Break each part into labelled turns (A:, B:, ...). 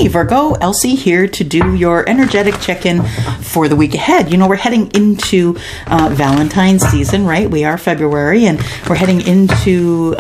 A: Hey Virgo, Elsie here to do your energetic check-in for the week ahead. You know, we're heading into Valentine's season, right? We are February, and we're heading into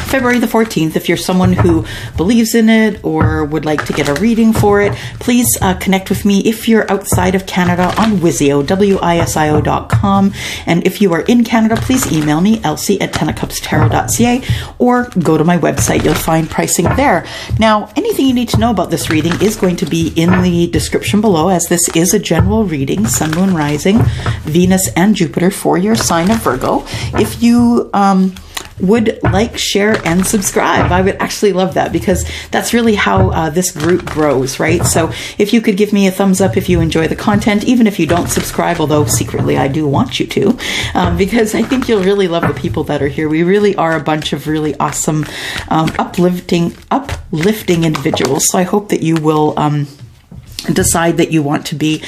A: February the 14th. If you're someone who believes in it or would like to get a reading for it, please connect with me if you're outside of Canada on WISIO, WISIO.com. And if you are in Canada, please email me, Elsie@ℂ𝕌ℚ𝕼𝕋.ca, or go to my website. You'll find pricing there. Now, anything you need to know about this reading is going to be in the description below, as this is a general reading, Sun, Moon, Rising, Venus, and Jupiter for your sign of Virgo. If you would like, share, and subscribe, I would actually love that, because that's really how this group grows, right? So if you could give me a thumbs up if you enjoy the content, even if you don't subscribe, although secretly I do want you to, because I think you'll really love the people that are here. We really are a bunch of really awesome, uplifting individuals. So I hope that you will decide that you want to be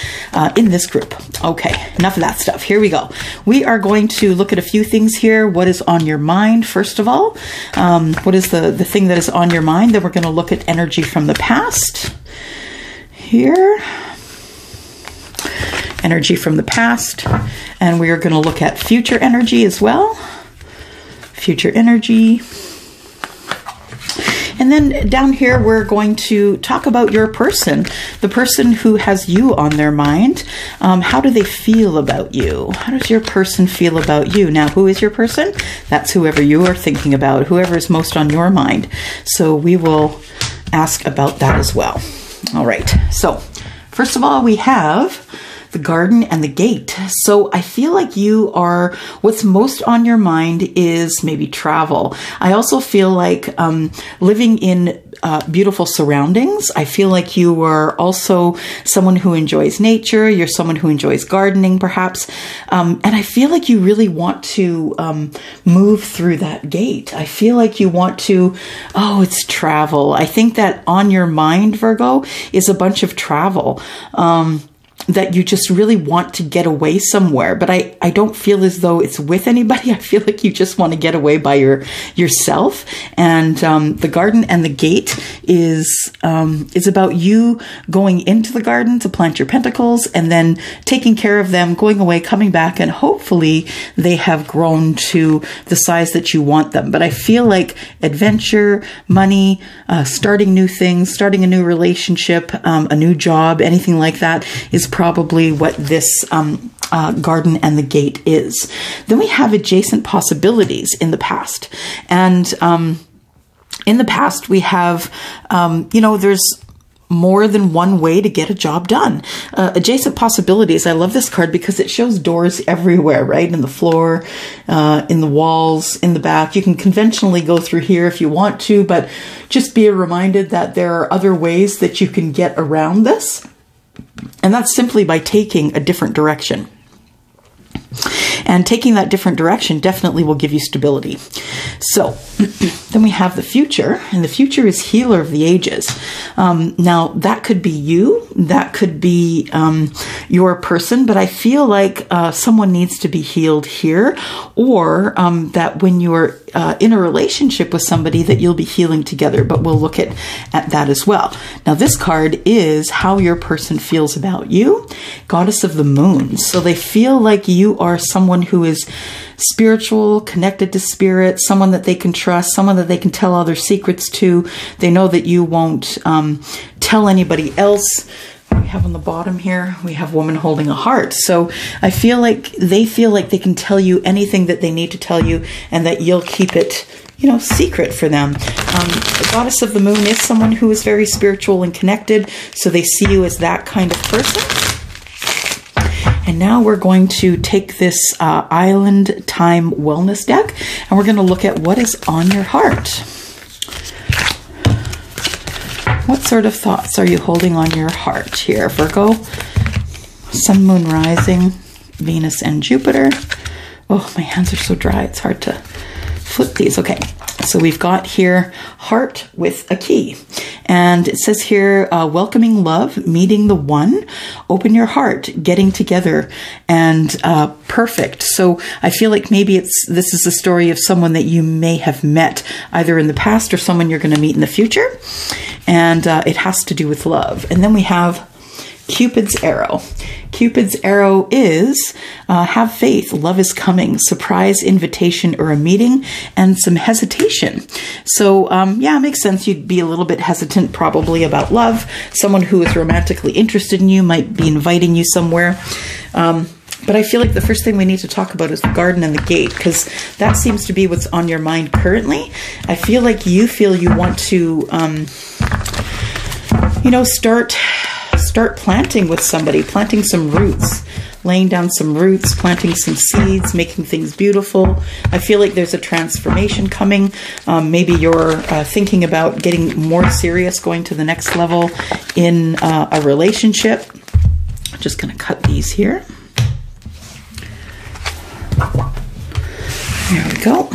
A: in this group. Okay, enough of that stuff. Here we go. We are going to look at a few things here. What is on your mind, first of all? What is the thing that is on your mind? Then we're going to look at energy from the past. Here. Energy from the past. And we are going to look at future energy as well. Future energy. And then down here, we're going to talk about your person, the person who has you on their mind. How do they feel about you? How does your person feel about you? Now, who is your person? That's whoever you are thinking about, whoever is most on your mind. So we will ask about that as well. All right. So first of all, we have the garden and the gate. So I feel like you are, what's most on your mind is maybe travel. I also feel like living in beautiful surroundings. I feel like you are also someone who enjoys nature. You're someone who enjoys gardening, perhaps. And I feel like you really want to move through that gate. I feel like you want to, it's travel. I think that on your mind, Virgo, is a bunch of travel. That you just really want to get away somewhere, but I don't feel as though it's with anybody. I feel like you just want to get away by yourself. And the garden and the gate is about you going into the garden to plant your pentacles and then taking care of them, going away, coming back, and hopefully they have grown to the size that you want them. But I feel like adventure, money, starting new things, starting a new relationship, a new job, anything like that is probably what this garden and the gate is. Then we have adjacent possibilities in the past. And in the past, we have, there's more than one way to get a job done. Adjacent possibilities. I love this card because it shows doors everywhere, right? In the floor, in the walls, in the back. You can conventionally go through here if you want to, but just be reminded that there are other ways that you can get around this. And that's simply by taking a different direction. And taking that different direction definitely will give you stability. So then we have the future, and the future is healer of the ages. Now that could be you, that could be your person, but I feel like someone needs to be healed here, or that when you're in a relationship with somebody that you'll be healing together, but we'll look at that as well. Now this card is how your person feels about you, Goddess of the Moon. So they feel like you are someone who is spiritual, connected to spirit, someone that they can trust, someone that they can tell all their secrets to. They know that you won't tell anybody else. We have on the bottom here, we have woman holding a heart. So I feel like they can tell you anything that they need to tell you, and that you'll keep it, secret for them. The Goddess of the Moon is someone who is very spiritual and connected. So they see you as that kind of person. And now we're going to take this Island Time Wellness deck, and we're going to look at what is on your heart. What sort of thoughts are you holding on your heart here, Virgo? Sun, Moon, Rising, Venus, and Jupiter. Oh, my hands are so dry. It's hard to flip these. Okay. So we've got here heart with a key. And it says here, welcoming love, meeting the one, open your heart, getting together, and perfect. So I feel like maybe this is a story of someone that you may have met either in the past or someone you're going to meet in the future. And it has to do with love. And then we have Cupid's arrow. Cupid's arrow is have faith, love is coming, surprise invitation or a meeting, and some hesitation. So yeah, it makes sense. You'd be a little bit hesitant probably about love. Someone who is romantically interested in you might be inviting you somewhere. But I feel like the first thing we need to talk about is the garden and the gate, because that seems to be what's on your mind currently. I feel like you want to, you know, start planting with somebody, planting some roots, laying down some roots, planting some seeds, making things beautiful. I feel like there's a transformation coming. Maybe you're thinking about getting more serious, going to the next level in a relationship. I'm just going to cut these here. There we go.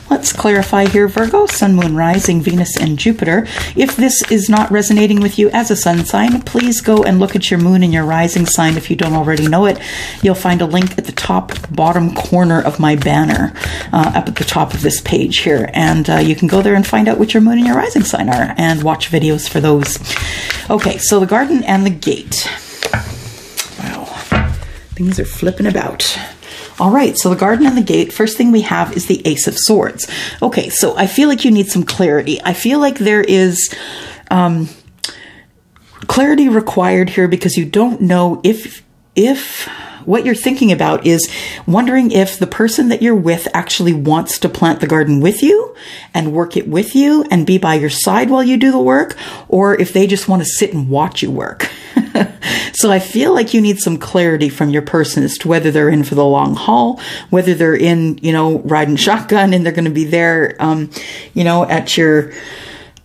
A: Let's clarify here, Virgo, Sun, Moon, Rising, Venus, and Jupiter. If this is not resonating with you as a sun sign, please go and look at your moon and your rising sign if you don't already know it. You'll find a link at the top bottom corner of my banner up at the top of this page here. And you can go there and find out what your moon and your rising sign are and watch videos for those. Okay, so the garden and the gate. Wow, things are flipping about. All right, so the garden and the gate, first thing we have is the Ace of Swords. Okay, so I feel like you need some clarity. I feel like there is clarity required here because you don't know if what you're thinking about is wondering if the person that you're with actually wants to plant the garden with you and work it with you and be by your side while you do the work, or if they just want to sit and watch you work. So I feel like you need some clarity from your person as to whether they're in for the long haul, whether they're in, you know, riding shotgun and they're going to be there, you know, at your,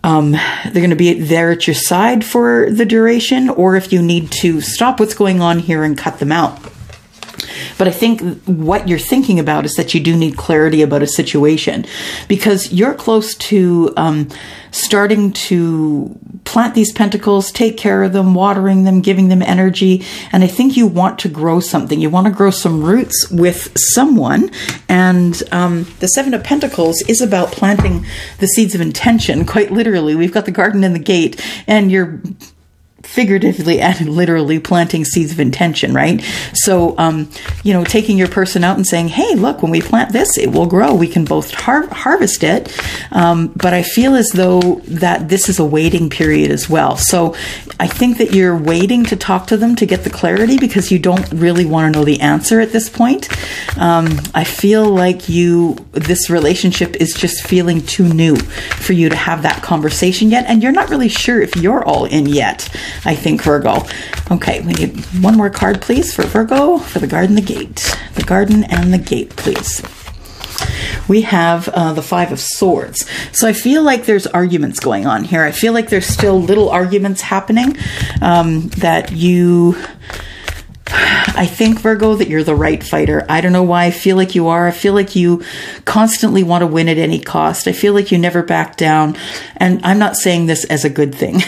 A: they're going to be there at your side for the duration, or if you need to stop what's going on here and cut them out. But I think what you're thinking about is that you do need clarity about a situation, because you're close to starting to plant these pentacles, take care of them, watering them, giving them energy. And I think you want to grow something. You want to grow some roots with someone. And the Seven of Pentacles is about planting the seeds of intention, quite literally. We've got the garden and the gate, and you're figuratively and literally planting seeds of intention, right? So, you know, taking your person out and saying, hey, look, when we plant this, it will grow. We can both harvest it. But I feel as though that this is a waiting period as well. So I think that you're waiting to talk to them to get the clarity because you don't really want to know the answer at this point. I feel like this relationship is just feeling too new for you to have that conversation yet. And you're not really sure if you're all in yet, I think, Virgo. Okay, we need one more card, please, for Virgo, for the garden and the gate. The garden and the gate, please. We have the Five of Swords. So I feel like there's arguments going on here. I feel like there's still little arguments happening that you... I think, Virgo, that you're the right fighter. I don't know why I feel like you are. I feel like you constantly want to win at any cost. I feel like you never back down. And I'm not saying this as a good thing.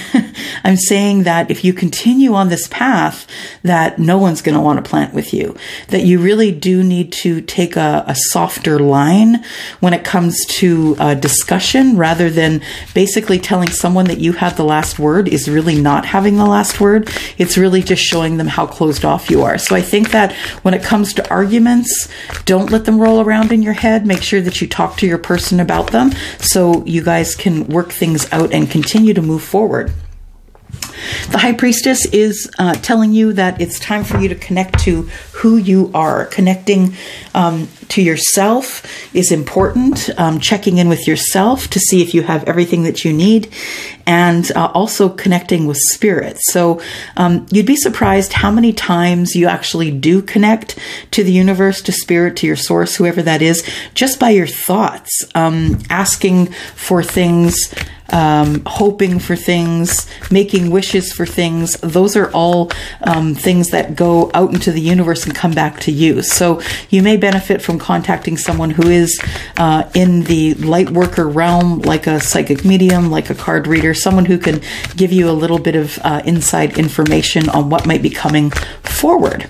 A: I'm saying that if you continue on this path, that no one's going to want to plant with you. That you really do need to take a softer line when it comes to discussion, rather than basically telling someone that you have the last word is really not having the last word. It's really just showing them how closed off you are. So I think that when it comes to arguments, don't let them roll around in your head. Make sure that you talk to your person about them so you guys can work things out and continue to move forward. The High Priestess is telling you that it's time for you to connect to who you are. Connecting to yourself is important. Checking in with yourself to see if you have everything that you need. And also connecting with spirit. So you'd be surprised how many times you actually do connect to the universe, to spirit, to your source, whoever that is, just by your thoughts. Asking for things hoping for things, making wishes for things. Those are all things that go out into the universe and come back to you. So you may benefit from contacting someone who is in the light worker realm, like a psychic medium, like a card reader, someone who can give you a little bit of inside information on what might be coming forward.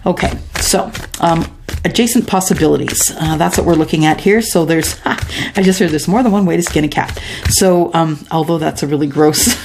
A: Okay, so adjacent possibilities. That's what we're looking at here. So there's, I just heard there's more than one way to skin a cat. So although that's a really gross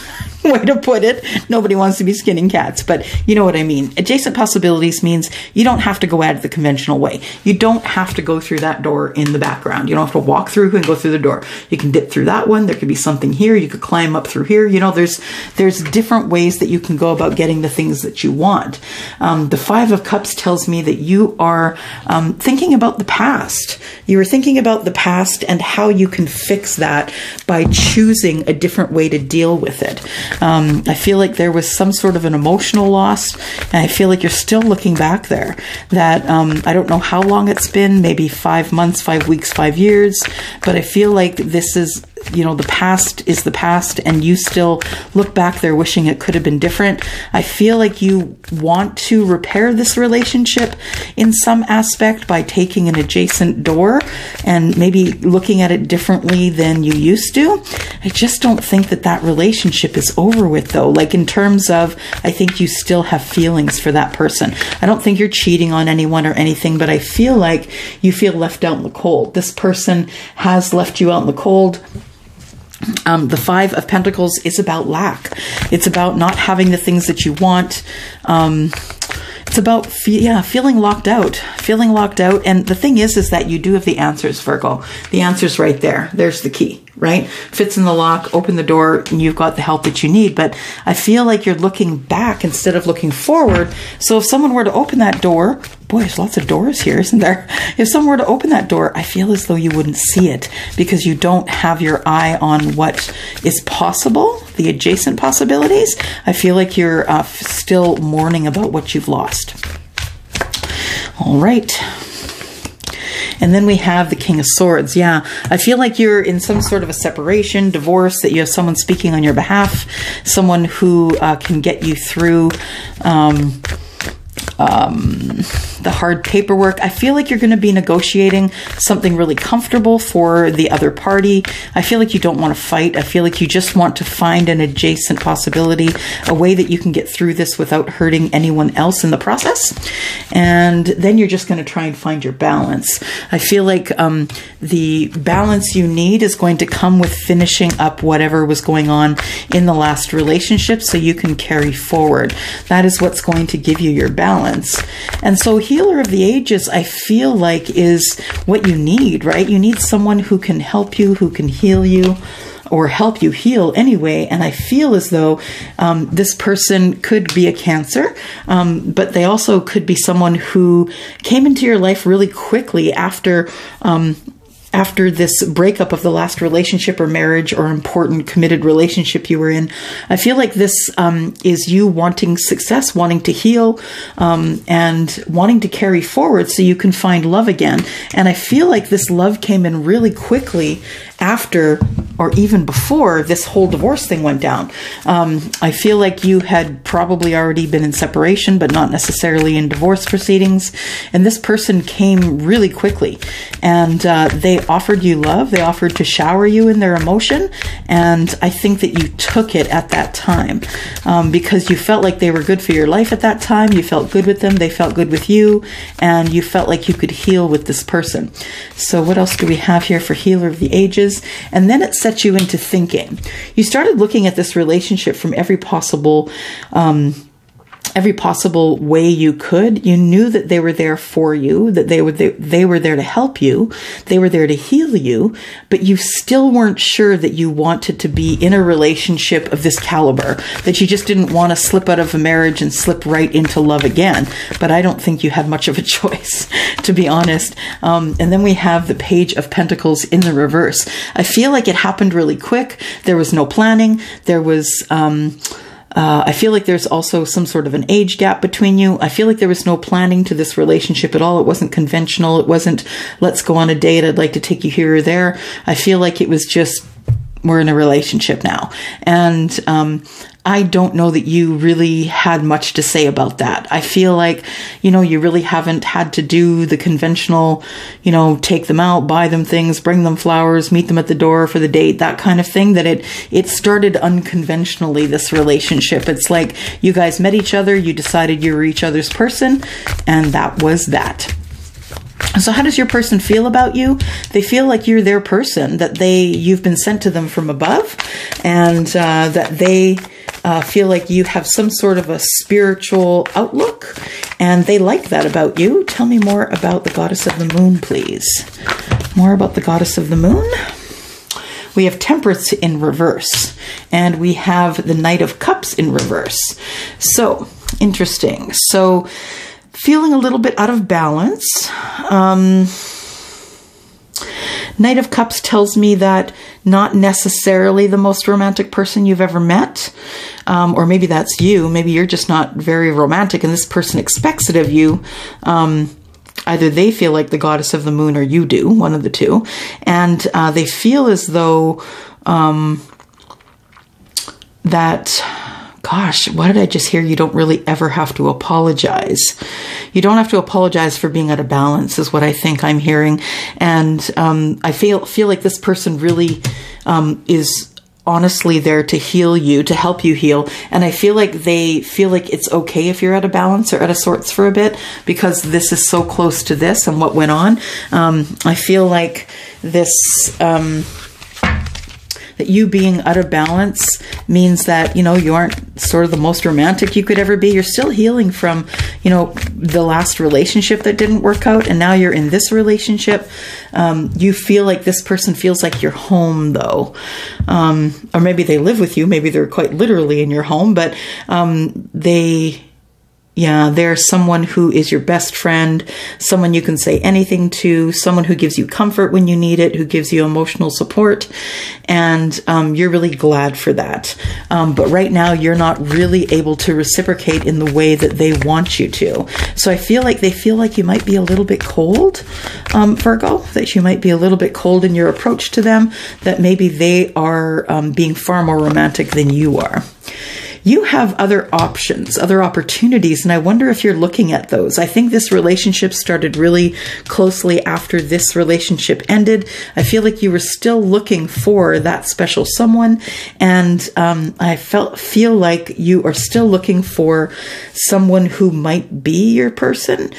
A: way to put it, nobody wants to be skinning cats, but you know what I mean. Adjacent possibilities means you don't have to go at it the conventional way. You don't have to go through that door in the background. You don't have to walk through and go through the door. You can dip through that one. There could be something here. You could climb up through here. You know, there's different ways that you can go about getting the things that you want. The Five of Cups tells me that you are thinking about the past. You are thinking about the past and how you can fix that by choosing a different way to deal with it. I feel like there was some sort of an emotional loss, and I feel like you're still looking back there. That I don't know how long it's been, maybe 5 months, 5 weeks, 5 years, but I feel like this is, you know, the past is the past, and you still look back there wishing it could have been different. I feel like you want to repair this relationship in some aspect by taking an adjacent door and maybe looking at it differently than you used to. I just don't think that that relationship is over with, though. Like, in terms of, I think you still have feelings for that person. I don't think you're cheating on anyone or anything, but I feel like you feel left out in the cold. This person has left you out in the cold. The Five of Pentacles is about lack. It's about not having the things that you want. It's about, feeling locked out, And the thing is that you do have the answers, Virgo. The answer's right there. There's the key, right? Fits in the lock, open the door, and you've got the help that you need. But I feel like you're looking back instead of looking forward. So if someone were to open that door, boy, there's lots of doors here, isn't there? If someone were to open that door, I feel as though you wouldn't see it because you don't have your eye on what is possible, the adjacent possibilities. I feel like you're still mourning about what you've lost. All right. And then we have the King of Swords. Yeah, I feel like you're in some sort of a separation, divorce, that you have someone speaking on your behalf, someone who can get you through the hard paperwork. I feel like you're going to be negotiating something really comfortable for the other party. I feel like you don't want to fight. I feel like you just want to find an adjacent possibility, a way that you can get through this without hurting anyone else in the process. And then you're just going to try and find your balance. I feel like the balance you need is going to come with finishing up whatever was going on in the last relationship so you can carry forward. That is what's going to give you your balance. And so Healer of the Ages, I feel like, is what you need, right? You need someone who can help you, who can heal you, or help you heal anyway. And I feel as though this person could be a Cancer, but they also could be someone who came into your life really quickly after this breakup of the last relationship or marriage or important committed relationship you were in. I feel like this is you wanting success, wanting to heal, and wanting to carry forward so you can find love again. And I feel like this love came in really quickly after or even before this whole divorce thing went down. I feel like you had probably already been in separation, but not necessarily in divorce proceedings. And this person came really quickly, and they offered you love. They offered to shower you in their emotion. And I think that you took it at that time because you felt like they were good for your life at that time. You felt good with them. They felt good with you. And you felt like you could heal with this person. So what else do we have here for Healer of the Ages? And then it sets you into thinking. You started looking at this relationship from every possible way you could. You knew that they were there for you, that they were there to help you, they were there to heal you, but you still weren't sure that you wanted to be in a relationship of this caliber, that you just didn't want to slip out of a marriage and slip right into love again. But I don't think you had much of a choice, to be honest. And then we have the Page of Pentacles in the reverse. I feel like it happened really quick. There was no planning. There was I feel like there's also some sort of an age gap between you. I feel like there was no planning to this relationship at all. It wasn't conventional. It wasn't, let's go on a date, I'd like to take you here or there. I feel like it was just we're in a relationship now. And I don't know that you really had much to say about that. I feel like, you really haven't had to do the conventional, take them out, buy them things, bring them flowers, meet them at the door for the date, that kind of thing, that it started unconventionally, this relationship. It's like you guys met each other, you decided you were each other's person, and that was that. So how does your person feel about you? They feel like you're their person, that you've been sent to them from above, and that they feel like you have some sort of a spiritual outlook, and they like that about you. Tell me more about the goddess of the moon, please. More about the goddess of the moon. We have Temperance in reverse, and we have the Knight of Cups in reverse. So, interesting. So, feeling a little bit out of balance. Knight of Cups tells me that not necessarily the most romantic person you've ever met. Or maybe that's you. Maybe you're just not very romantic and this person expects it of you. Either they feel like the goddess of the moon or you do, one of the two. And they feel as though gosh, what did I just hear? You don't really ever have to apologize. You don't have to apologize for being out of balance is what I think I'm hearing. And I feel like this person really is honestly there to heal you, to help you heal. And I feel like they feel like it's okay if you're out of balance or out of sorts for a bit, because this is so close to this and what went on. I feel like this... that you being out of balance means that, you aren't sort of the most romantic you could ever be. You're still healing from, the last relationship that didn't work out. And now you're in this relationship. You feel like this person feels like your home, though. Or maybe they live with you. Maybe they're quite literally in your home. But they're someone who is your best friend, someone you can say anything to, someone who gives you comfort when you need it, who gives you emotional support, and you're really glad for that. But right now, you're not really able to reciprocate in the way that they want you to. So I feel like they feel like you might be a little bit cold, Virgo, that you might be a little bit cold in your approach to them, that maybe they are being far more romantic than you are. You have other options, other opportunities, and I wonder if you're looking at those. I think this relationship started really closely after this relationship ended. I feel like you were still looking for that special someone, and I feel like you are still looking for someone who might be your person.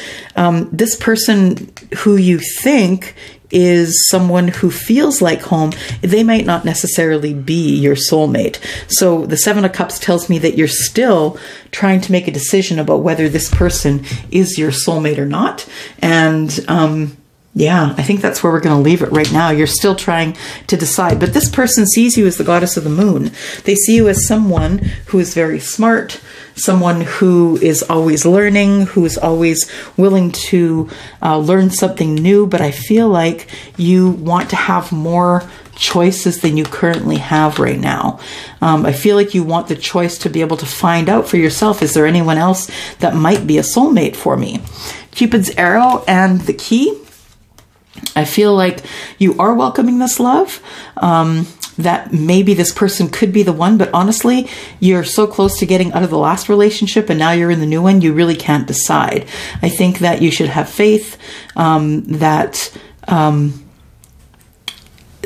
A: This person who you think is someone who feels like home, they might not necessarily be your soulmate. So the Seven of Cups tells me that you're still trying to make a decision about whether this person is your soulmate or not. And I think that's where we're going to leave it right now. You're still trying to decide. But this person sees you as the goddess of the moon. They see you as someone who is very smart, someone who is always learning, who is always willing to learn something new. But I feel like you want to have more choices than you currently have right now. I feel like you want the choice to be able to find out for yourself, is there anyone else that might be a soulmate for me? Cupid's arrow and the key. I feel like you are welcoming this love, that maybe this person could be the one, but honestly, you're so close to getting out of the last relationship and now you're in the new one, you really can't decide. I think that you should have faith that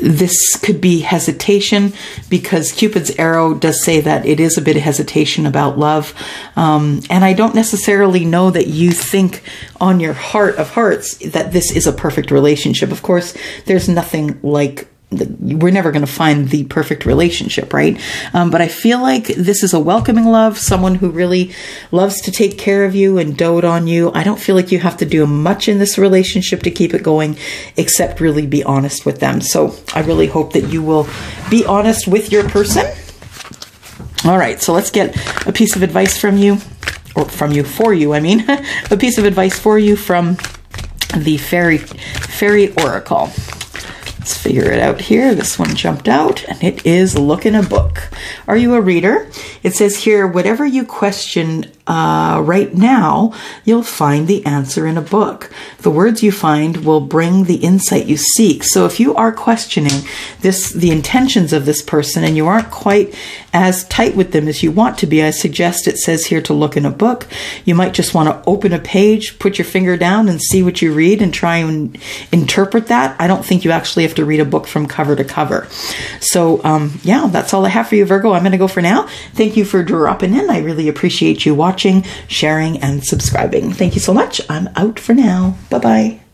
A: this could be hesitation, because Cupid's arrow does say that it is a bit of hesitation about love. And I don't necessarily know that you think on your heart of hearts that this is a perfect relationship. Of course, there's nothing like, we're never going to find the perfect relationship, right? But I feel like this is a welcoming love, someone who really loves to take care of you and dote on you. I don't feel like you have to do much in this relationship to keep it going, except really be honest with them. So I really hope that you will be honest with your person. All right, so let's get a piece of advice from you, or for you, I mean, a piece of advice for you from the Fairy Oracle. Let's figure it out here. This one jumped out, and it is Look in a Book. Are you a reader? It says here, whatever you question right now, you'll find the answer in a book. The words you find will bring the insight you seek. So if you are questioning the intentions of this person and you aren't quite as tight with them as you want to be, I suggest it says here to look in a book. You might just want to open a page, put your finger down and see what you read and try and interpret that. I don't think you actually have to read a book from cover to cover. So yeah, that's all I have for you, Virgo. I'm going to go for now. Thank you for dropping in. I really appreciate you watching, sharing, and subscribing. Thank you so much. I'm out for now. Bye-bye.